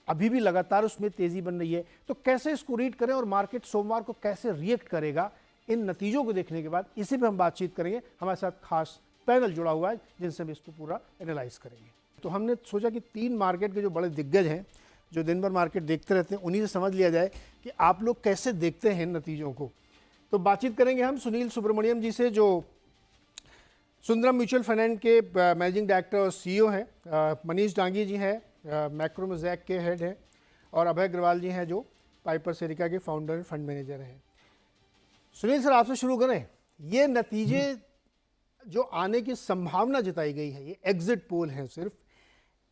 अभी भी लगातार उसमें तेजी बन रही है। तो कैसे इसको रीड करें और मार्केट सोमवार को कैसे रिएक्ट करेगा इन नतीजों को देखने के बाद, इसी पे हम बातचीत करेंगे। हमारे साथ खास पैनल जुड़ा हुआ है जिनसे हम इसको पूरा एनालाइज करेंगे। तो हमने सोचा कि 3 मार्केट के जो बड़े दिग्गज हैं, जो दिन भर मार्केट देखते रहते हैं, उन्हीं से समझ लिया जाए कि आप लोग कैसे देखते हैं नतीजों को। तो बातचीत करेंगे हम सुनील सुब्रमण्यम जी से, जो सुंदरम म्यूचुअल फंड के मैनेजिंग डायरेक्टर और सीईओ हैं। मनीष डांगी जी हैं, मैक्रोमोजैक के हेड हैं, और अभय अग्रवाल जी हैं जो पाइपर सेरिका के फाउंडर फंड मैनेजर हैं। सुनील सर, आपसे शुरू करें। ये नतीजे जो आने की संभावना जताई गई है, ये एग्जिट पोल है सिर्फ,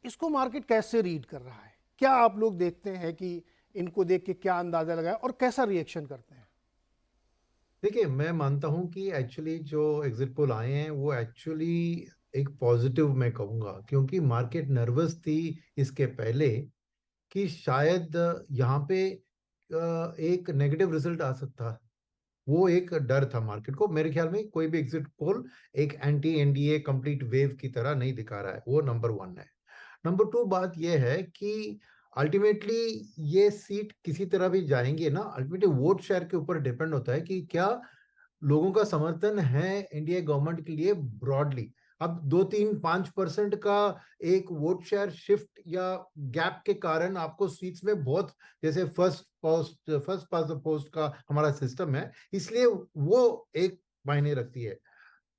इसको मार्केट कैसे रीड कर रहा है? क्या आप लोग देखते हैं कि इनको देख के क्या अंदाजा लगाए और कैसा रिएक्शन करते हैं? देखिए, मैं मानता हूं कि एक्चुअली जो एग्जिट पोल आए हैं वो एक्चुअली एक पॉजिटिव मैं कहूंगा, क्योंकि मार्केट नर्वस थी इसके पहले कि शायद यहाँ पे एक नेगेटिव रिजल्ट आ सकता है। वो एक डर था मार्केट को। मेरे ख्याल में कोई भी एग्जिट पोल एक एंटी एनडीए कंप्लीट वेव की तरह नहीं दिखा रहा है। वो नंबर 1 है। नंबर 2 बात यह है कि अल्टीमेटली ये सीट किसी तरह भी जाएंगे ना, अल्टीमेटली वोट शेयर के ऊपर डिपेंड होता है कि क्या लोगों का समर्थन है इंडिया गवर्नमेंट के लिए ब्रॉडली। अब 2-3-5% का एक वोट शेयर शिफ्ट या गैप के कारण आपको सीट्स में बहुत, जैसे फर्स्ट पास द पोस्ट का हमारा सिस्टम है, इसलिए वो एक मायने रखती है।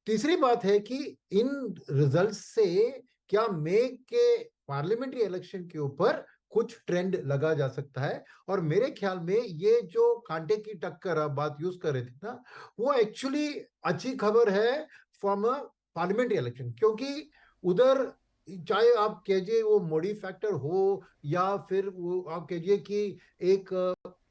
तीसरी बात है कि इन रिजल्ट से क्या मई के पार्लियामेंट्री इलेक्शन के ऊपर कुछ ट्रेंड लगा जा सकता है। और मेरे ख्याल में ये जो कांटे की टक्कर आप बात यूज कर रहे थे ना, वो एक्चुअली अच्छी खबर है फ्रॉम अ पार्लियामेंट्री इलेक्शन, क्योंकि उधर चाहे आप कहिए वो मोडी फैक्टर हो या फिर वो आप कहिए कि एक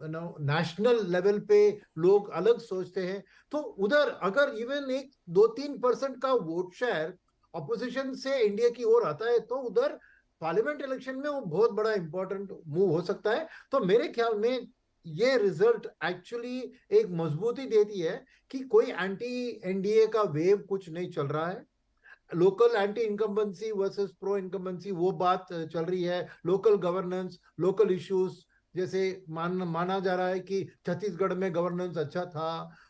नेशनल लेवल पे लोग अलग सोचते हैं, तो उधर अगर इवन एक 2-3% का वोट शेयर अपोजिशन से इंडिया की ओर आता है तो उधर पार्लियामेंट इलेक्शन में वो बहुत बड़ा इंपॉर्टेंट मूव हो सकता है। तो मेरे ख्याल में ये रिजल्ट एक्चुअली एक मजबूती देती है कि कोई एंटी एनडीए का वेव कुछ नहीं चल रहा है। Local anti incumbency versus pro incumbency वो बात चल रही है। लोकल गवर्नेंस, लोकल इश्यूज, जैसे माना जा रहा है कि छत्तीसगढ़ में गवर्नेंस अच्छा था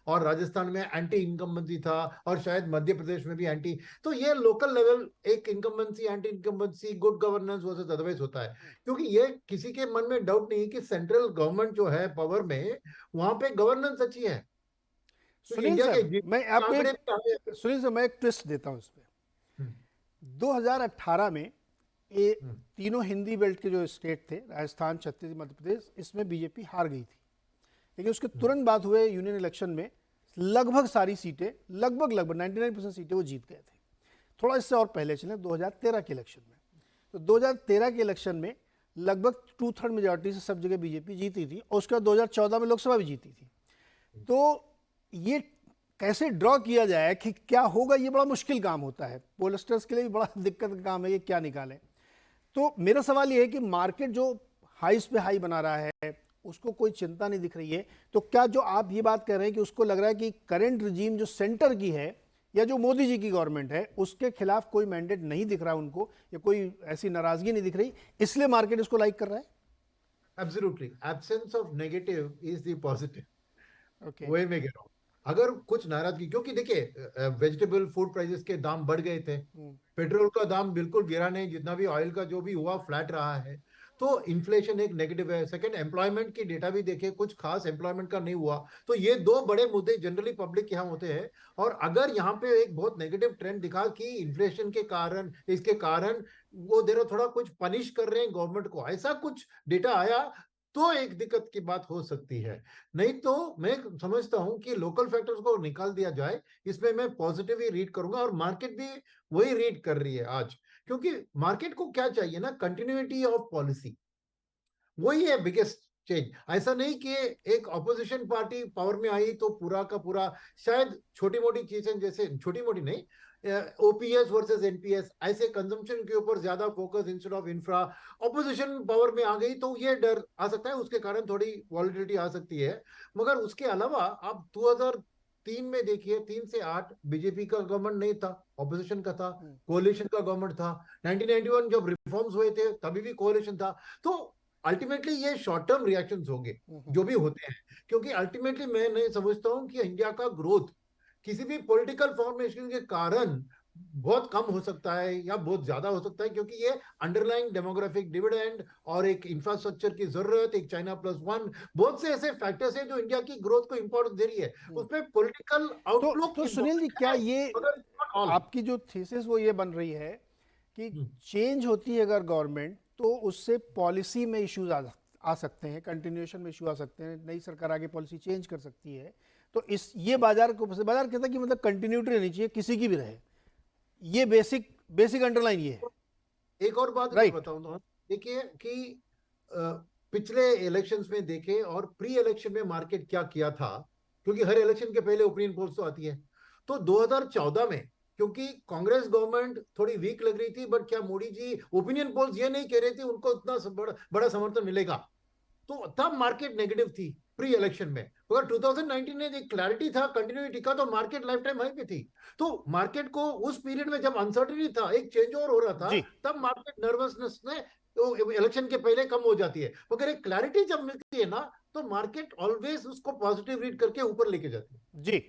और राजस्थान में एंटी इनकम्बेंसी था और शायद मध्य प्रदेश में भी एंटी। तो ये लोकल लेवल एक incumbency, anti incumbency, good governance versus otherwise होता है। क्योंकि ये किसी के मन में डाउट नहीं है कि सेंट्रल गवर्नमेंट जो है पावर में, वहां पे गवर्नेंस अच्छी है। तो सुनील इंडिया के सर, मैं आपको आंकड़े एक भी आगे। सुनील सर, मैं एक ट्विस्ट देता हूं इस पे। 2018 में ये हम्म, तीनों हिंदी बेल्ट के जो स्टेट थे, राजस्थान, छत्तीसगढ़, मध्य प्रदेश, इसमें बीजेपी हार गई थी। लेकिन उसके हम्म, तुरंत बाद हुए यूनियन इलेक्शन में लगभग सारी सीटें, लगभग लगभग 99% सीटें वो जीत गए थे। थोड़ा इससे और पहले चले 2013 के इलेक्शन में, तो 2013 के इलेक्शन में लगभग 2/3 मेजॉरिटी से सब जगह बीजेपी जीती थी, और उसके बाद 2014 में लोकसभा भी जीती थी। तो ये कैसे ड्रॉ किया जाए कि क्या होगा, ये बड़ा मुश्किल काम होता है। पोलस्टर्स के लिए भी बड़ा दिक्कत का काम है ये क्या निकालें। तो मेरा सवाल ये है कि मार्केट जो हाईस पे हाई बना रहा है, उसको कोई चिंता नहीं दिख रही है। तो क्या जो आप ये बात कर रहे हैं कि उसको लग रहा है कि करंट रिजीम जो सेंटर की है या जो मोदी जी की गवर्नमेंट है, उसके खिलाफ कोई मैंडेट नहीं दिख रहा उनको, या कोई ऐसी नाराजगी नहीं दिख रही, इसलिए मार्केट इसको लाइक कर रहा है? Absolutely, absence of negative is the positive. Okay. वही मैं कह रहा हूँ। अगर कुछ नाराजगी, क्योंकि देखिए वेजिटेबल फूड प्राइसेस के दाम बढ़ गए थे, पेट्रोल का दाम बिल्कुल गिरा नहीं, जितना भी ऑयल का जो भी हुआ फ्लैट रहा है। तो इन्फ्लेशन एक नेगेटिव है। सेकंड, एम्प्लॉयमेंट की डेटा भी देखे, कुछ खास एम्प्लॉयमेंट का नहीं हुआ। तो ये दो बड़े मुद्दे जनरली पब्लिक यहाँ होते हैं। और अगर यहाँ पे एक बहुत नेगेटिव ट्रेंड दिखा कि इन्फ्लेशन के कारण, इसके कारण वो देर थोड़ा कुछ पनिश कर रहे हैं गवर्नमेंट को, ऐसा कुछ डेटा आया तो एक दिक्कत की बात हो सकती है। नहीं तो मैं समझता हूं कि लोकल फैक्टर्स को निकाल दिया जाए, इसमें मैं पॉजिटिव ही रीड करूंगा। और मार्केट भी वही रीड कर रही है आज, क्योंकि मार्केट को क्या चाहिए ना, कंटिन्यूटी ऑफ पॉलिसी। वही है बिगेस्ट चेंज। ऐसा नहीं कि एक ऑपोजिशन पार्टी पावर में आई तो पूरा का पूरा, शायद छोटी मोटी चीजें, जैसे छोटी मोटी नहीं, ओपीएस वर्सेस एनपीएस, ऐसे कंजम्पशन के ऊपर ज्यादा focus instead of infra, opposition power में आ गई तो ये डर आ सकता है, उसके कारण थोड़ी वॉलिटिलिटी आ सकती है। मगर उसके अलावा आप 2003 में देखिए, 3 से 8 बीजेपी का गवर्नमेंट नहीं था, ऑपोजिशन का था, कोalition का गवर्नमेंट था। 1991 जब रिफॉर्म्स हुए थे तभी भी कोalition था। तो अल्टीमेटली ये शॉर्ट टर्म रिएक्शंस होंगे जो भी होते हैं, क्योंकि अल्टीमेटली मैं नहीं समझता हूं कि इंडिया का ग्रोथ किसी भी पॉलिटिकल फॉर्मेशन के कारण बहुत कम हो सकता है या बहुत ज्यादा हो सकता है, क्योंकि ये अंडरलाइंग डेमोग्राफिक डिविडेंड और एक इंफ्रास्ट्रक्चर की जरूरत, एक चाइना प्लस वन, बहुत से ऐसे फैक्टर्स हैं जो इंडिया की ग्रोथ को इंपॉर्टेंस दे रही है। उसमें पॉलिटिकल आउटलुक तो सुनील जी, क्या ये मगर नॉट ऑल। आपकी जो थीसिस वो ये बन रही है कि चेंज होती है अगर गवर्नमेंट, तो उससे पॉलिसी में इश्यूज आ सकते हैं, कंटिन्यूएशन में इशू आ सकते हैं, नई सरकार आगे पॉलिसी चेंज कर सकती है, तो इस ये बाजार कहता है कि मतलब कंटिन्यूटी रहनी चाहिए किसी की भी रहे, ये बेसिक बेसिक अंडरलाइन ये है, एक और बात मैं राइट? बताऊं तो देखिए कि पिछले इलेक्शंस में देखे और प्री इलेक्शन में मार्केट क्या किया था, क्योंकि हर इलेक्शन के पहले ओपिनियन पोल्स तो आती है। तो 2014 में क्योंकि कांग्रेस गवर्नमेंट थोड़ी वीक लग रही थी, बट क्या मोदी जी, ओपिनियन पोल्स ये नहीं कह रहे थे उनको इतना बड़ा समर्थन मिलेगा, तो तब मार्केट नेगेटिव थी प्री इलेक्शन में। अगर 2019 में एक क्लैरिटी था, कंटिन्यूटी का, तो मार्केट लाइफ टाइम हाई पे थी। तो मार्केट को उस पीरियड में जब अनसर्टेनिटी था, एक चेंज ओवर हो रहा था, जी तब मार्केट नर्वसनेस में तो इलेक्शन के पहले कम हो जाती है। मगर एक क्लैरिटी जब मिलती है ना, तो मार्केट ऑलवेज उसको पॉजिटिव रीड करके ऊपर लेके जाती है। जी।